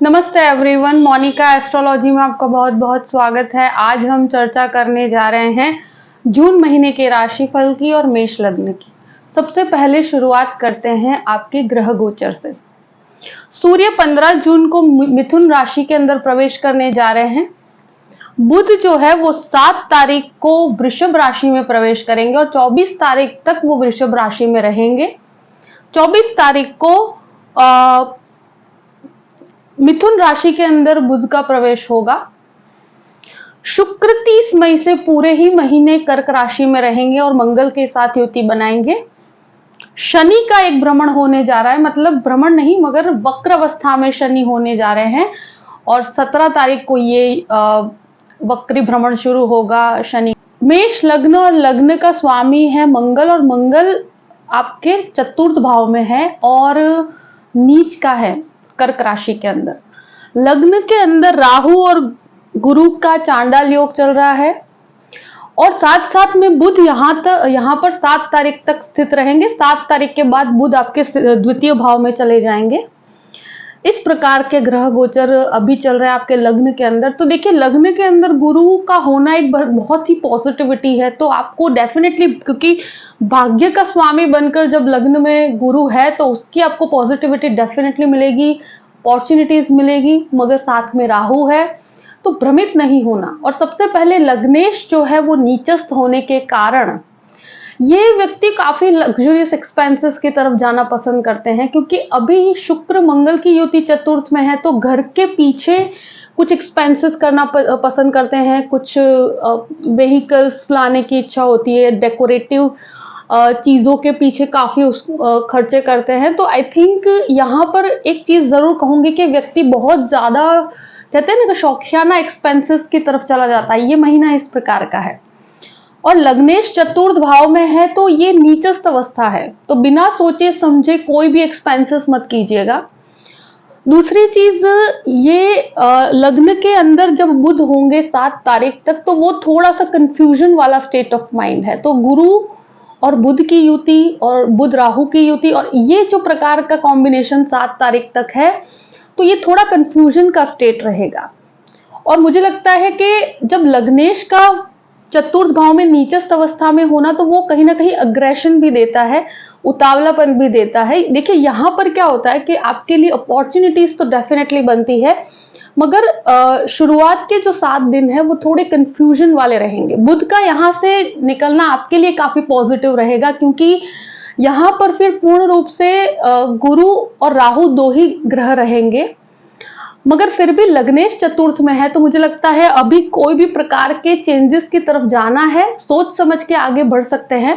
नमस्ते everyone, Monika astrology में आपका बहुत बहुत स्वागत है। आज हम चर्चा करने जा रहे हैं जून महीने के राशिफल की और मेष लग्न की। सबसे पहले शुरुआत करते हैं आपके ग्रह गोचर से। सूर्य 15 जून को मिथुन राशि के अंदर प्रवेश करने जा रहे हैं। बुध जो है वो 7 तारीख को वृषभ राशि में प्रवेश करेंगे और 24 तारीख तक वो वृषभ राशि में रहेंगे। 24 तारीख को मिथुन राशि के अंदर बुध का प्रवेश होगा। शुक्र 30 मई से पूरे ही महीने कर्क राशि में रहेंगे और मंगल के साथ युति बनाएंगे। शनि का एक भ्रमण होने जा रहा है, मतलब भ्रमण नहीं मगर वक्र अवस्था में शनि होने जा रहे हैं और 17 तारीख को ये वक्री भ्रमण शुरू होगा शनि। मेष लग्न और लग्न का स्वामी है मंगल और मंगल आपके चतुर्थ भाव में है और नीच का है कर्क राशि के अंदर। लग्न के अंदर राहु और गुरु का चांडाल योग चल रहा है और साथ साथ में बुध यहाँ पर 7 तारीख तक स्थित रहेंगे। 7 तारीख के बाद बुध आपके द्वितीय भाव में चले जाएंगे। इस प्रकार के ग्रह गोचर अभी चल रहे हैं आपके लग्न के अंदर। तो देखिए, लग्न के अंदर गुरु का होना एक बहुत ही पॉजिटिविटी है, तो आपको डेफिनेटली, क्योंकि भाग्य का स्वामी बनकर जब लग्न में गुरु है तो उसकी आपको पॉजिटिविटी डेफिनेटली मिलेगी, अपॉर्चुनिटीज मिलेगी। मगर साथ में राहु है तो भ्रमित नहीं होना। और सबसे पहले लग्नेश जो है वो नीचस्थ होने के कारण ये व्यक्ति काफी लग्जरियस एक्सपेंसेस की तरफ जाना पसंद करते हैं, क्योंकि अभी शुक्र मंगल की युति चतुर्थ में है तो घर के पीछे कुछ एक्सपेंसेस करना पसंद करते हैं। कुछ व्हीकल्स लाने की इच्छा होती है, डेकोरेटिव चीजों के पीछे काफी खर्चे करते हैं। तो आई थिंक यहाँ पर एक चीज जरूर कहूंगी कि व्यक्ति बहुत ज्यादा, कहते हैं ना, शौकियाना एक्सपेंसेस की तरफ चला जाता है। ये महीना इस प्रकार का है और लग्नेश चतुर्थ भाव में है तो ये नीचस्थ अवस्था है, तो बिना सोचे समझे कोई भी एक्सपेंसेस मत कीजिएगा। दूसरी चीज, ये लग्न के अंदर जब बुध होंगे 7 तारीख तक तो वो थोड़ा सा कंफ्यूजन वाला स्टेट ऑफ माइंड है। तो गुरु और बुध की युति और बुध राहु की युति और ये जो प्रकार का कॉम्बिनेशन 7 तारीख तक है तो ये थोड़ा कंफ्यूजन का स्टेट रहेगा। और मुझे लगता है कि जब लग्नेश का चतुर्थ भाव में नीचस्थ अवस्था में होना तो वो कहीं ना कहीं अग्रेशन भी देता है, उतावलापन भी देता है। देखिए, यहाँ पर क्या होता है कि आपके लिए अपॉर्चुनिटीज तो डेफिनेटली बनती है, मगर शुरुआत के जो 7 दिन है वो थोड़े कंफ्यूजन वाले रहेंगे। बुध का यहाँ से निकलना आपके लिए काफी पॉजिटिव रहेगा, क्योंकि यहाँ पर फिर पूर्ण रूप से गुरु और राहु 2 ही ग्रह रहेंगे। मगर फिर भी लग्नेश चतुर्थ में है तो मुझे लगता है अभी कोई भी प्रकार के चेंजेस की तरफ जाना है, सोच समझ के आगे बढ़ सकते हैं।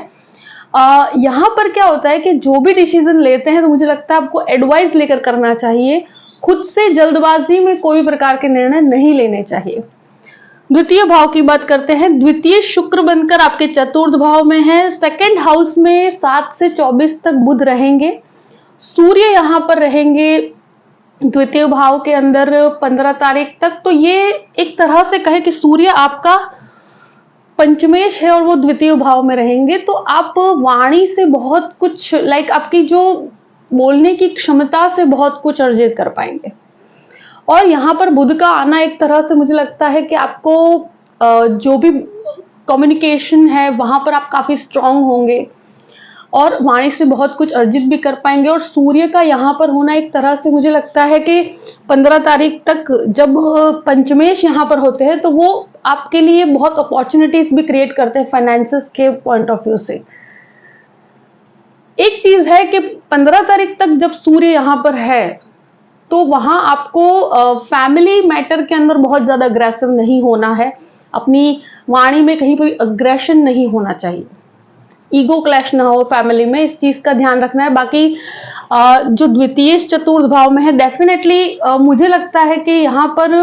यहाँ पर क्या होता है कि जो भी डिसीजन लेते हैं तो मुझे लगता है आपको एडवाइस लेकर करना चाहिए, खुद से जल्दबाजी में कोई प्रकार के निर्णय नहीं लेने चाहिए। द्वितीय भाव की बात करते हैं। द्वितीय शुक्र बनकर आपके चतुर्थ भाव में है। सेकंड हाउस में 7 से 24 तक बुध रहेंगे। सूर्य यहाँ पर रहेंगे द्वितीय भाव के अंदर 15 तारीख तक। तो ये एक तरह से कहे कि सूर्य आपका पंचमेश है और वो द्वितीय भाव में रहेंगे, तो आप वाणी से बहुत कुछ, आपकी जो बोलने की क्षमता से बहुत कुछ अर्जित कर पाएंगे। और यहाँ पर बुध का आना एक तरह से मुझे लगता है कि आपको जो भी कम्युनिकेशन है वहां पर आप काफी स्ट्रांग होंगे और वाणी से बहुत कुछ अर्जित भी कर पाएंगे। और सूर्य का यहाँ पर होना एक तरह से मुझे लगता है कि 15 तारीख तक जब पंचमेश यहाँ पर होते हैं तो वो आपके लिए बहुत अपॉर्चुनिटीज भी क्रिएट करते हैं फाइनेंसेस के पॉइंट ऑफ व्यू से। एक चीज है कि 15 तारीख तक जब सूर्य यहाँ पर है तो वहां आपको फैमिली मैटर के अंदर बहुत ज्यादा अग्रेसिव नहीं होना है। अपनी वाणी में कहीं कोई अग्रेशन नहीं होना चाहिए, ईगो क्लैश ना हो फैमिली में, इस चीज का ध्यान रखना है। बाकी जो द्वितीय चतुर्थ भाव में है, डेफिनेटली मुझे लगता है कि यहाँ पर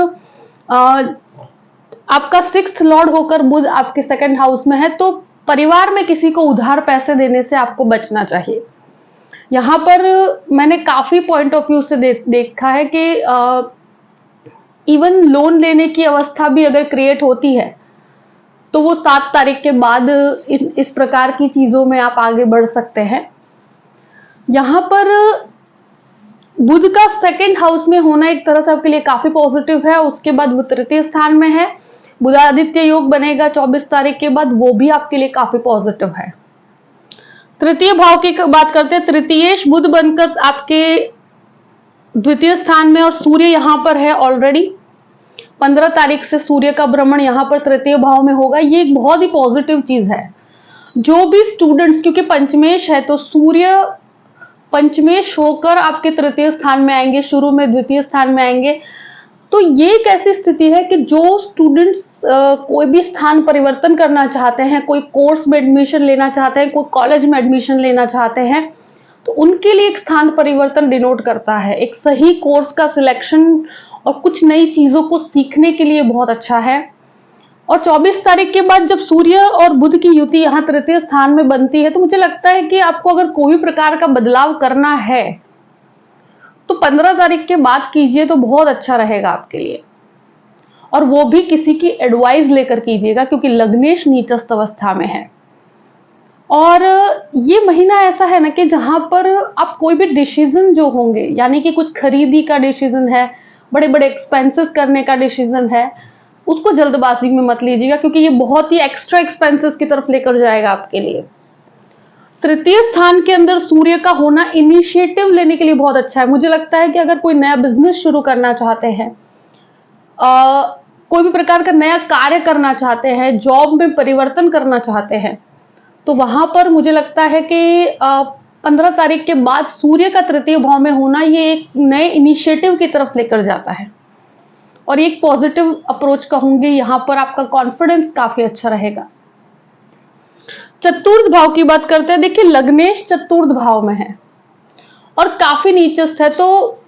आपका 6th लॉर्ड होकर बुध आपके 2nd हाउस में है, तो परिवार में किसी को उधार पैसे देने से आपको बचना चाहिए। यहाँ पर मैंने काफी पॉइंट ऑफ व्यू से देखा है कि इवन लोन लेने की अवस्था भी अगर क्रिएट होती है तो वो 7 तारीख के बाद इस प्रकार की चीजों में आप आगे बढ़ सकते हैं। यहाँ पर बुध का सेकंड हाउस में होना एक तरह से आपके लिए काफी पॉजिटिव है। उसके बाद वो तृतीय स्थान में है, बुधादित्य योग बनेगा 24 तारीख के बाद, वो भी आपके लिए काफी पॉजिटिव है। तृतीय भाव की बात करते हैं, तृतीयेश बुध बनकर आपके द्वितीय स्थान में और सूर्य यहां पर है ऑलरेडी। 15 तारीख से सूर्य का भ्रमण यहां पर तृतीय भाव में होगा। ये एक बहुत ही पॉजिटिव चीज है। जो भी स्टूडेंट्स, क्योंकि पंचमेश है तो सूर्य पंचमेश होकर आपके तृतीय स्थान में आएंगे, शुरू में द्वितीय स्थान में आएंगे। तो ये एक ऐसी स्थिति है कि जो स्टूडेंट्स कोई भी स्थान परिवर्तन करना चाहते हैं, कोई कोर्स में एडमिशन लेना चाहते हैं, कोई कॉलेज में एडमिशन लेना चाहते हैं, तो उनके लिए एक स्थान परिवर्तन डिनोट करता है। एक सही कोर्स का सिलेक्शन और कुछ नई चीजों को सीखने के लिए बहुत अच्छा है। और 24 तारीख के बाद जब सूर्य और बुध की युति यहाँ तृतीय स्थान में बनती है, तो मुझे लगता है कि आपको अगर कोई भी प्रकार का बदलाव करना है तो 15 तारीख के बाद कीजिए तो बहुत अच्छा रहेगा आपके लिए। और वो भी किसी की एडवाइस लेकर कीजिएगा, क्योंकि लग्नेश नीचस्थ अवस्था में है। और ये महीना ऐसा है ना कि जहां पर आप कोई भी डिसीजन जो होंगे, यानी कि कुछ खरीदी का डिसीजन है, बड़े बड़े एक्सपेंसेस करने का डिसीजन है, उसको जल्दबाजी में मत लीजिएगा, क्योंकि ये बहुत ही एक्स्ट्रा एक्सपेंसेस की तरफ लेकर जाएगा आपके लिए। तृतीय स्थान के अंदर सूर्य का होना इनिशिएटिव लेने के लिए बहुत अच्छा है। मुझे लगता है कि अगर कोई नया बिजनेस शुरू करना चाहते हैं, कोई भी प्रकार का नया कार्य करना चाहते हैं, जॉब में परिवर्तन करना चाहते हैं, तो वहां पर मुझे लगता है कि 15 तारीख के बाद सूर्य का तृतीय भाव में होना ये एक नए इनिशिएटिव की तरफ लेकर जाता है। और एक पॉजिटिव अप्रोच कहूंगी, यहां पर आपका कॉन्फिडेंस काफी अच्छा रहेगा। चतुर्थ भाव की बात करते हैं। देखिए, लग्नेश चतुर्थ भाव में है और काफी नीचस्थ है, तो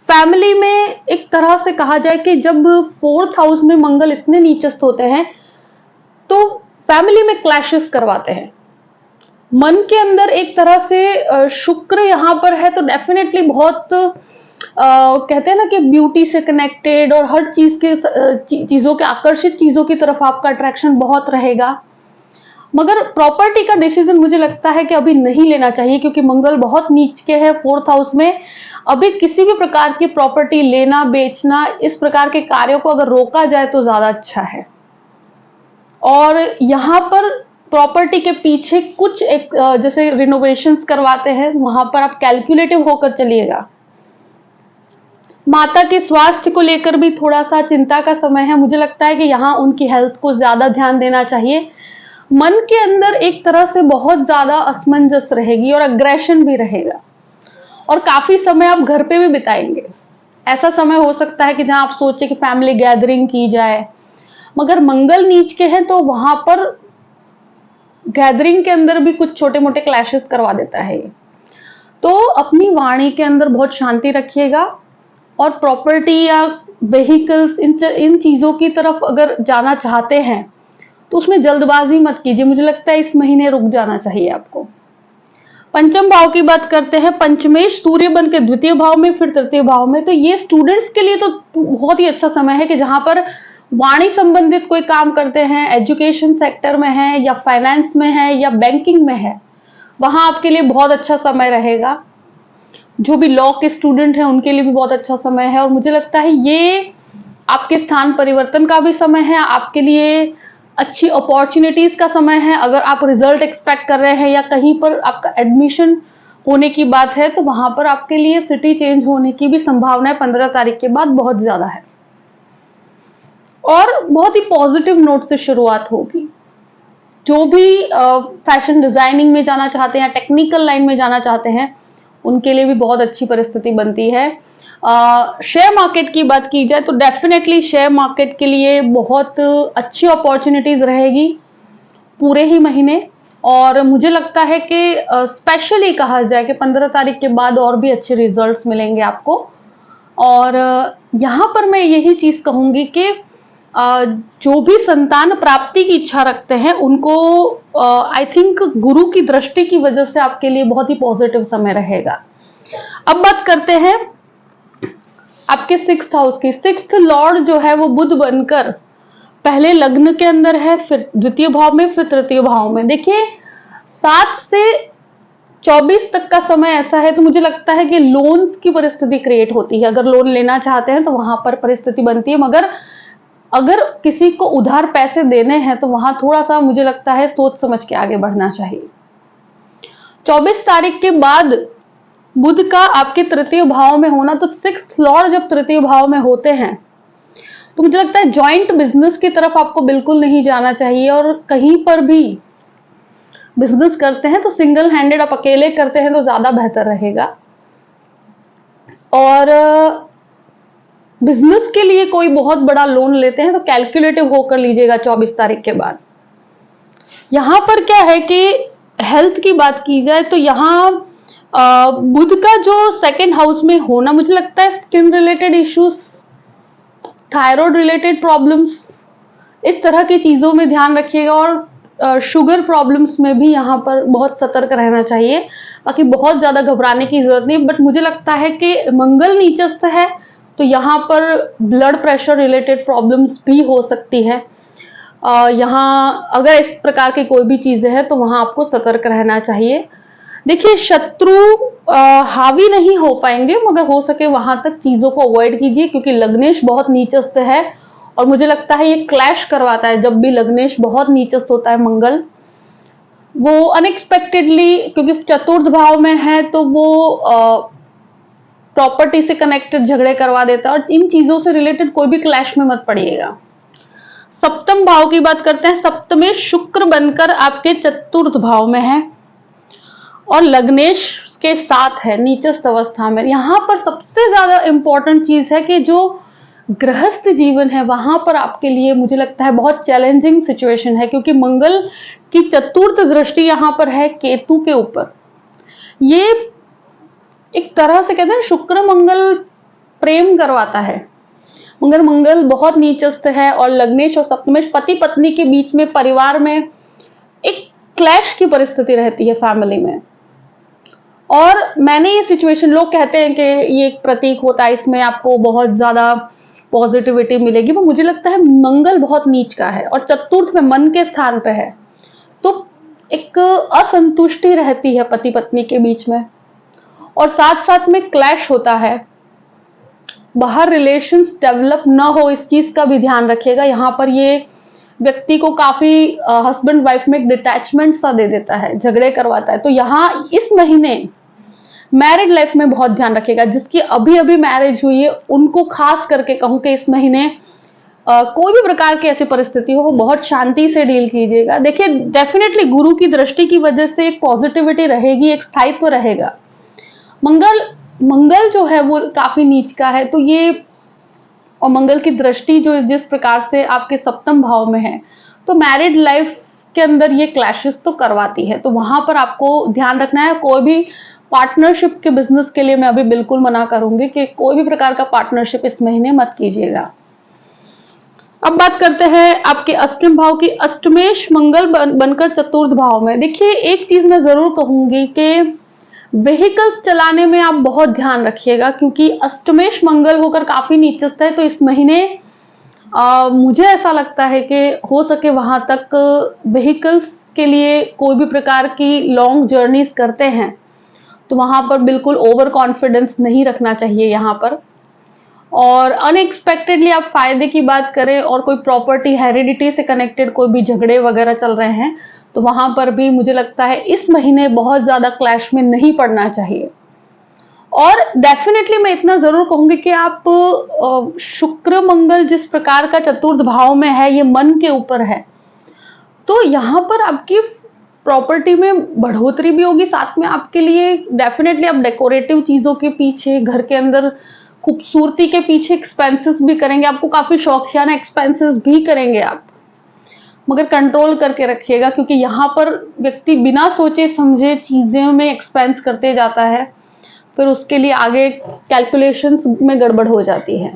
फैमिली में एक तरह से कहा जाए कि जब 4th हाउस में मंगल इतने नीचस्थ होते हैं तो फैमिली में क्लैशेस करवाते हैं। मन के अंदर एक तरह से शुक्र यहां पर है तो डेफिनेटली बहुत कहते हैं ना कि ब्यूटी से कनेक्टेड और हर चीज के चीजों के आकर्षित चीजों की तरफ आपका अट्रैक्शन बहुत रहेगा। मगर प्रॉपर्टी का डिसीजन मुझे लगता है कि अभी नहीं लेना चाहिए, क्योंकि मंगल बहुत नीच के है 4th हाउस में। अभी किसी भी प्रकार की प्रॉपर्टी लेना, बेचना, इस प्रकार के कार्यों को अगर रोका जाए तो ज्यादा अच्छा है। और यहाँ पर प्रॉपर्टी के पीछे कुछ एक जैसे रिनोवेशंस करवाते हैं, वहां पर आप कैलकुलेटिव होकर चलिएगा। माता के स्वास्थ्य को लेकर भी थोड़ा सा चिंता का समय है। मुझे लगता है कि यहाँ उनकी हेल्थ को ज्यादा ध्यान देना चाहिए। मन के अंदर एक तरह से बहुत ज्यादा असमंजस रहेगी और अग्रेशन भी रहेगा, और काफी समय आप घर पे भी बिताएंगे। ऐसा समय हो सकता है कि जहां आप सोचे कि फैमिली गैदरिंग की जाए, मगर मंगल नीच के हैं तो वहां पर गैदरिंग के अंदर भी कुछ छोटे मोटे क्लैशेस करवा देता है। तो अपनी वाणी के अंदर बहुत शांति रखिएगा, और प्रॉपर्टी या व्हीकल्स इन चीजों की तरफ अगर जाना चाहते हैं तो उसमें जल्दबाजी मत कीजिए। मुझे लगता है इस महीने रुक जाना चाहिए आपको। पंचम भाव की बात करते हैं। पंचमेश सूर्य बन के द्वितीय भाव में, फिर तृतीय भाव में। तो ये स्टूडेंट्स के लिए तो बहुत ही अच्छा समय है कि जहां पर वाणी संबंधित कोई काम करते हैं, एजुकेशन सेक्टर में है या फाइनेंस में है या बैंकिंग में है, वहां आपके लिए बहुत अच्छा समय रहेगा। जो भी लॉ के स्टूडेंट हैं उनके लिए भी बहुत अच्छा समय है। और मुझे लगता है ये आपके स्थान परिवर्तन का भी समय है, आपके लिए अच्छी अपॉर्चुनिटीज का समय है। अगर आप रिजल्ट एक्सपेक्ट कर रहे हैं या कहीं पर आपका एडमिशन होने की बात है, तो वहां पर आपके लिए सिटी चेंज होने की भी संभावना है 15 तारीख के बाद बहुत ज्यादा है। और बहुत ही पॉजिटिव नोट से शुरुआत होगी। जो भी फैशन डिजाइनिंग में जाना चाहते हैं, टेक्निकल लाइन में जाना चाहते हैं, उनके लिए भी बहुत अच्छी परिस्थिति बनती है। शेयर मार्केट की बात की जाए तो डेफिनेटली शेयर मार्केट के लिए बहुत अच्छी अपॉर्चुनिटीज रहेगी पूरे ही महीने। और मुझे लगता है कि स्पेशली कहा जाए कि 15 तारीख के बाद और भी अच्छे रिजल्ट्स मिलेंगे आपको। और यहाँ पर मैं यही चीज कहूंगी कि जो भी संतान प्राप्ति की इच्छा रखते हैं उनको आई थिंक गुरु की दृष्टि की वजह से आपके लिए बहुत ही पॉजिटिव समय रहेगा। अब बात करते हैं आपके 6th हाउस की। 6th लॉर्ड जो है वो बुध बनकर पहले लग्न के अंदर है, फिर द्वितीय भाव में, फिर तृतीय भाव में। देखिए 7 से 24 तक का समय ऐसा है, तो मुझे लगता है कि लोन्स की परिस्थिति क्रिएट होती है। अगर लोन लेना चाहते हैं तो वहां पर परिस्थिति बनती है, मगर अगर किसी को उधार पैसे देने हैं तो वहां थोड़ा सा मुझे लगता है सोच समझ के आगे बढ़ना चाहिए। 24 तारीख के बाद बुध का आपके तृतीय भाव में होना, तो 6th लॉर्ड जब तृतीय भाव में होते हैं तो मुझे लगता है जॉइंट बिजनेस की तरफ आपको बिल्कुल नहीं जाना चाहिए, और कहीं पर भी बिजनेस करते हैं तो सिंगल हैंडेड, आप अकेले करते हैं तो ज्यादा बेहतर रहेगा। और बिजनेस के लिए कोई बहुत बड़ा लोन लेते हैं तो कैलकुलेटिव होकर लीजिएगा 24 तारीख के बाद। यहां पर क्या है कि हेल्थ की बात की जाए तो यहां बुध का जो सेकंड हाउस में होना, मुझे लगता है skin related issues, thyroid related problems, इस तरह की चीजों में ध्यान रखिएगा। और शुगर प्रॉब्लम्स में भी यहाँ पर बहुत सतर्क रहना चाहिए। बाकी बहुत ज्यादा घबराने की जरूरत नहीं, बट मुझे लगता है कि मंगल नीचस्थ है तो यहाँ पर ब्लड प्रेशर रिलेटेड प्रॉब्लम्स भी हो सकती है। यहाँ अगर इस प्रकार की कोई भी चीजें हैं तो वहां आपको सतर्क रहना चाहिए। देखिए, शत्रु हावी नहीं हो पाएंगे, मगर हो सके वहां तक चीजों को अवॉइड कीजिए, क्योंकि लग्नेश बहुत नीचस्थ है और मुझे लगता है ये क्लैश करवाता है। जब भी लग्नेश बहुत नीचस्थ होता है मंगल, वो अनएक्सपेक्टेडली, क्योंकि चतुर्थ भाव में है तो वो प्रॉपर्टी से कनेक्टेड झगड़े करवा देता है, और इन चीजों से रिलेटेड कोई भी क्लैश में मत पड़िएगा। सप्तम भाव की बात करते हैं। सप्तमें शुक्र बनकर आपके चतुर्थ भाव में है और लग्नेश के साथ है नीचस्थ अवस्था में। यहां पर सबसे ज्यादा इंपॉर्टेंट चीज है कि जो गृहस्थ जीवन है वहां पर आपके लिए मुझे लगता है बहुत चैलेंजिंग सिचुएशन है, क्योंकि मंगल की चतुर्थ दृष्टि यहां पर है केतु के ऊपर। ये एक तरह से कहते हैं शुक्र मंगल प्रेम करवाता है, मगर मंगल बहुत नीचस्थ है और लग्नेश और सप्तमेश पति पत्नी के बीच में, परिवार में एक क्लैश की परिस्थिति रहती है फैमिली में। और मैंने ये सिचुएशन, लोग कहते हैं कि ये एक प्रतीक होता है, इसमें आपको बहुत ज्यादा पॉजिटिविटी मिलेगी, वो मुझे लगता है मंगल बहुत नीच का है और चतुर्थ में मन के स्थान पे है, तो एक असंतुष्टि रहती है पति पत्नी के बीच में, और साथ साथ में क्लैश होता है। बाहर रिलेशंस डेवलप ना हो, इस चीज का भी ध्यान रखिएगा। यहाँ पर ये व्यक्ति को काफी हस्बैंड वाइफ में एक डिटैचमेंट सा दे देता है, झगड़े करवाता है। तो यहाँ इस महीने मैरिड लाइफ में बहुत ध्यान रखिएगा। जिसकी अभी अभी मैरिज हुई है उनको खास करके कहूं कि इस महीने कोई भी प्रकार की ऐसी परिस्थिति हो, बहुत शांति से डील कीजिएगा। देखिए, डेफिनेटली गुरु की दृष्टि की वजह से एक पॉजिटिविटी रहेगी, एक स्थायित्व रहेगा। मंगल जो है वो काफी नीच का है, तो ये, और मंगल की दृष्टि जो जिस प्रकार से आपके सप्तम भाव में है, तो मैरिड लाइफ के अंदर ये क्लैशेस तो करवाती है। तो वहां पर आपको ध्यान रखना है। कोई भी पार्टनरशिप के बिजनेस के लिए मैं अभी बिल्कुल मना करूंगी कि कोई भी प्रकार का पार्टनरशिप इस महीने मत कीजिएगा। अब बात करते हैं आपके अष्टम भाव की। अष्टमेश मंगल बनकर चतुर्थ भाव में। देखिए, एक चीज मैं जरूर कहूंगी कि व्हीकल्स चलाने में आप बहुत ध्यान रखिएगा, क्योंकि अष्टमेश मंगल होकर काफी नीचस्थ है। तो इस महीने मुझे ऐसा लगता है कि हो सके वहां तक व्हीकल्स के लिए कोई भी प्रकार की लॉन्ग जर्नीज करते हैं तो वहां पर बिल्कुल ओवर कॉन्फिडेंस नहीं रखना चाहिए यहाँ पर। और अनएक्सपेक्टेडली आप फायदे की बात करें और कोई प्रॉपर्टी हेरिडिटी से कनेक्टेड कोई भी झगड़े वगैरह चल रहे हैं तो वहां पर भी मुझे लगता है इस महीने बहुत ज्यादा क्लैश में नहीं पड़ना चाहिए। और डेफिनेटली मैं इतना जरूर कहूंगी कि आप शुक्र मंगल जिस प्रकार का चतुर्थ भाव में है, ये मन के ऊपर है, तो यहाँ पर आपकी प्रॉपर्टी में बढ़ोतरी भी होगी। साथ में आपके लिए डेफिनेटली आप डेकोरेटिव चीजों के पीछे, घर के अंदर खूबसूरती के पीछे एक्सपेंसेस भी करेंगे। आपको काफी शौकियाना एक्सपेंसेस भी करेंगे आप, मगर कंट्रोल करके रखिएगा, क्योंकि यहाँ पर व्यक्ति बिना सोचे समझे चीजों में एक्सपेंस करते जाता है, फिर उसके लिए आगे कैलकुलेशंस में गड़बड़ हो जाती है।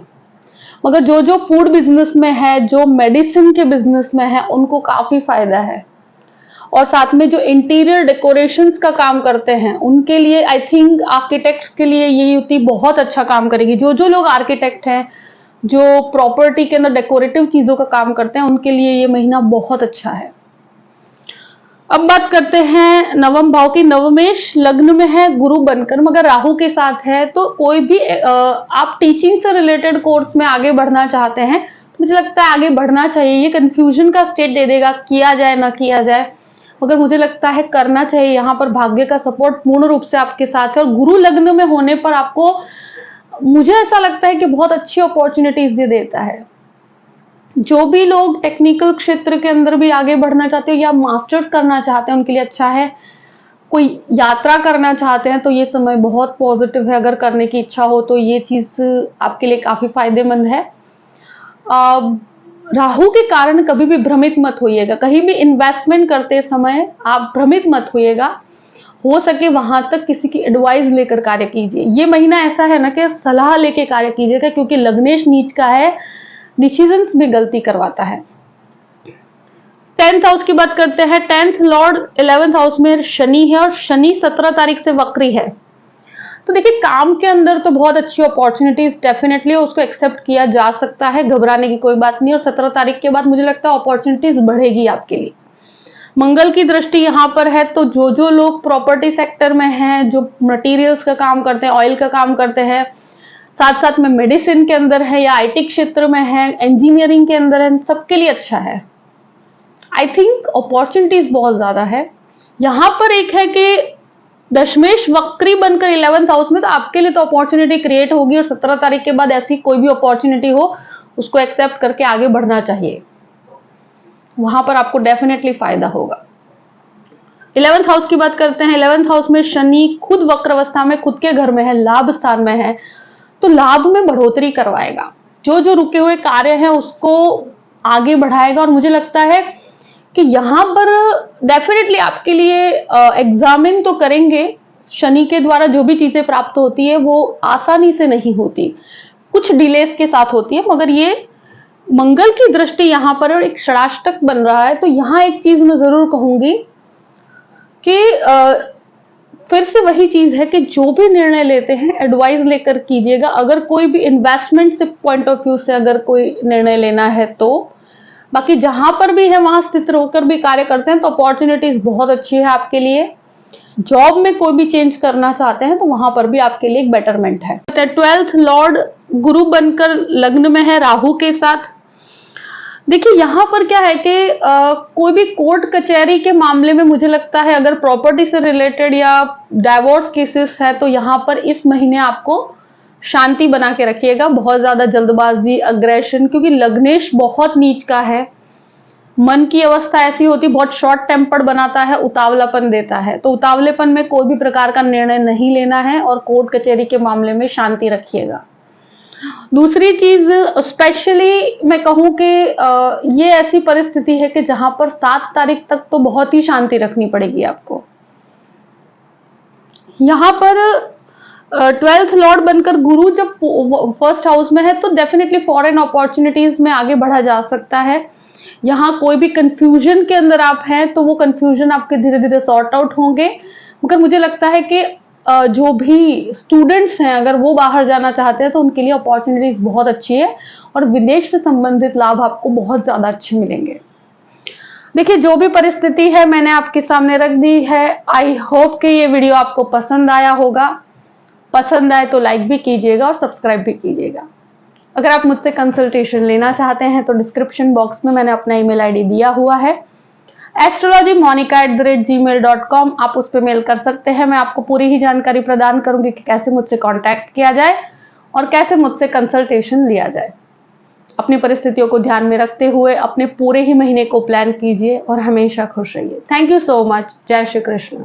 मगर जो जो फूड बिजनेस में है, जो मेडिसिन के बिजनेस में है, उनको काफी फायदा है। और साथ में जो इंटीरियर डेकोरेशंस का काम करते हैं उनके लिए, आई थिंक आर्किटेक्ट्स के लिए ये युति बहुत अच्छा काम करेगी। जो जो लोग आर्किटेक्ट हैं, जो प्रॉपर्टी के अंदर डेकोरेटिव चीजों का काम करते हैं, उनके लिए ये महीना बहुत अच्छा है। अब बात करते हैं नवम भाव की। नवमेश लग्न में है गुरु बनकर, मगर राहु के साथ है, तो कोई भी आप टीचिंग से रिलेटेड कोर्स में आगे बढ़ना चाहते हैं, तो मुझे लगता है आगे बढ़ना चाहिए। ये कंफ्यूजन का स्टेट दे देगा, किया जाए ना किया जाए, मगर मुझे लगता है करना चाहिए। यहाँ पर भाग्य का सपोर्ट पूर्ण रूप से आपके साथ है, और गुरु लग्न में होने पर आपको, मुझे ऐसा लगता है कि बहुत अच्छी अपॉर्चुनिटीज दे देता है। जो भी लोग टेक्निकल क्षेत्र के अंदर भी आगे बढ़ना चाहते हो या मास्टर्स करना चाहते हैं, उनके लिए अच्छा है। कोई यात्रा करना चाहते हैं तो ये समय बहुत पॉजिटिव है, अगर करने की इच्छा हो तो ये चीज आपके लिए काफी फायदेमंद है। राहु के कारण कभी भी भ्रमित मत होइएगा, कहीं भी इन्वेस्टमेंट करते समय आप भ्रमित मत होइएगा। हो सके वहां तक किसी की एडवाइस लेकर कार्य कीजिए। ये महीना ऐसा है ना कि सलाह लेके कार्य कीजिएगा, क्योंकि लग्नेश नीच का है, डिसीजंस में गलती करवाता है। 10th हाउस की बात करते हैं। 10th लॉर्ड 11th हाउस में शनि है, और शनि 17 तारीख से वक्री है। तो देखिए, काम के अंदर तो बहुत अच्छी अपॉर्चुनिटीज डेफिनेटली उसको एक्सेप्ट किया जा सकता है, घबराने की कोई बात नहीं। और 17 तारीख के बाद मुझे लगता है अपॉर्चुनिटीज बढ़ेगी आपके लिए। मंगल की दृष्टि यहाँ पर है, तो जो लोग प्रॉपर्टी सेक्टर में हैं, जो मटेरियल्स का काम करते हैं, ऑयल का काम करते हैं, साथ साथ में मेडिसिन के अंदर है या आईटी क्षेत्र में है, इंजीनियरिंग के अंदर है, सबके लिए अच्छा है। आई थिंक अपॉर्चुनिटीज बहुत ज्यादा है। यहां पर एक है कि दशमेश वक्री बनकर 11th हाउस में, तो आपके लिए तो अपॉर्चुनिटी क्रिएट होगी, और 17 तारीख के बाद ऐसी कोई भी अपॉर्चुनिटी हो उसको एक्सेप्ट करके आगे बढ़ना चाहिए, वहां पर आपको डेफिनेटली फायदा होगा। 11th हाउस की बात करते हैं। 11th हाउस में शनि खुद वक्र अवस्था में खुद के घर में है, लाभ स्थान में है, तो लाभ में बढ़ोतरी करवाएगा। जो रुके हुए कार्य हैं उसको आगे बढ़ाएगा, और मुझे लगता है कि यहां पर डेफिनेटली आपके लिए एग्जामिन तो करेंगे। शनि के द्वारा जो भी चीजें प्राप्त होती है वो आसानी से नहीं होती, कुछ डिलेस के साथ होती है, मगर ये मंगल की दृष्टि यहां पर और एक षडाष्टक बन रहा है। तो यहां एक चीज मैं जरूर कहूंगी कि फिर से वही चीज है कि जो भी निर्णय लेते हैं एडवाइस लेकर कीजिएगा। अगर कोई भी इन्वेस्टमेंट से पॉइंट ऑफ व्यू से अगर कोई निर्णय लेना है तो, बाकी जहां पर भी है वहां स्थित होकर भी कार्य करते हैं तो अपॉर्चुनिटीज बहुत अच्छी है आपके लिए। जॉब में कोई भी चेंज करना चाहते हैं तो वहां पर भी आपके लिए एक बेटरमेंट है। 12th लॉर्ड गुरु बनकर लग्न में है राहु के साथ। देखिए, यहां पर क्या है कि कोई भी कोर्ट कचहरी के मामले में मुझे लगता है अगर प्रॉपर्टी से रिलेटेड या डाइवोर्स केसेस है तो यहां पर इस महीने आपको शांति बना के रखिएगा। बहुत ज्यादा जल्दबाजी, अग्रेशन, क्योंकि लग्नेश बहुत नीच का है, मन की अवस्था ऐसी होती, बहुत शॉर्ट टेम्पर्ड बनाता है, उतावलापन देता है। तो उतावलेपन में कोई भी प्रकार का निर्णय नहीं लेना है, और कोर्ट कचहरी के मामले में शांति रखिएगा। दूसरी चीज स्पेशली मैं कहूं कि ये ऐसी परिस्थिति है कि जहां पर 7 तारीख तक तो बहुत ही शांति रखनी पड़ेगी आपको। यहां पर 12th लॉर्ड बनकर गुरु जब 1st हाउस में है तो डेफिनेटली फॉरेन अपॉर्चुनिटीज में आगे बढ़ा जा सकता है। यहाँ कोई भी कंफ्यूजन के अंदर आप हैं तो वो कंफ्यूजन आपके धीरे धीरे सॉर्ट आउट होंगे। मगर मुझे लगता है कि जो भी स्टूडेंट्स हैं अगर वो बाहर जाना चाहते हैं तो उनके लिए अपॉर्चुनिटीज बहुत अच्छी है, और विदेश से संबंधित लाभ आपको बहुत ज्यादा अच्छे मिलेंगे। देखिए, जो भी परिस्थिति है मैंने आपके सामने रख दी है। आई होप कि ये वीडियो आपको पसंद आया होगा। पसंद आए तो लाइक भी कीजिएगा और सब्सक्राइब भी कीजिएगा। अगर आप मुझसे कंसल्टेशन लेना चाहते हैं तो डिस्क्रिप्शन बॉक्स में मैंने अपना ईमेल आईडी दिया हुआ है, astrologymonica@gmail.com। आप उस पर मेल कर सकते हैं। मैं आपको पूरी ही जानकारी प्रदान करूंगी कि कैसे मुझसे कांटेक्ट किया जाए और कैसे मुझसे कंसल्टेशन लिया जाए। अपनी परिस्थितियों को ध्यान में रखते हुए अपने पूरे ही महीने को प्लान कीजिए और हमेशा खुश रहिए। Thank you so much. जय श्री कृष्ण।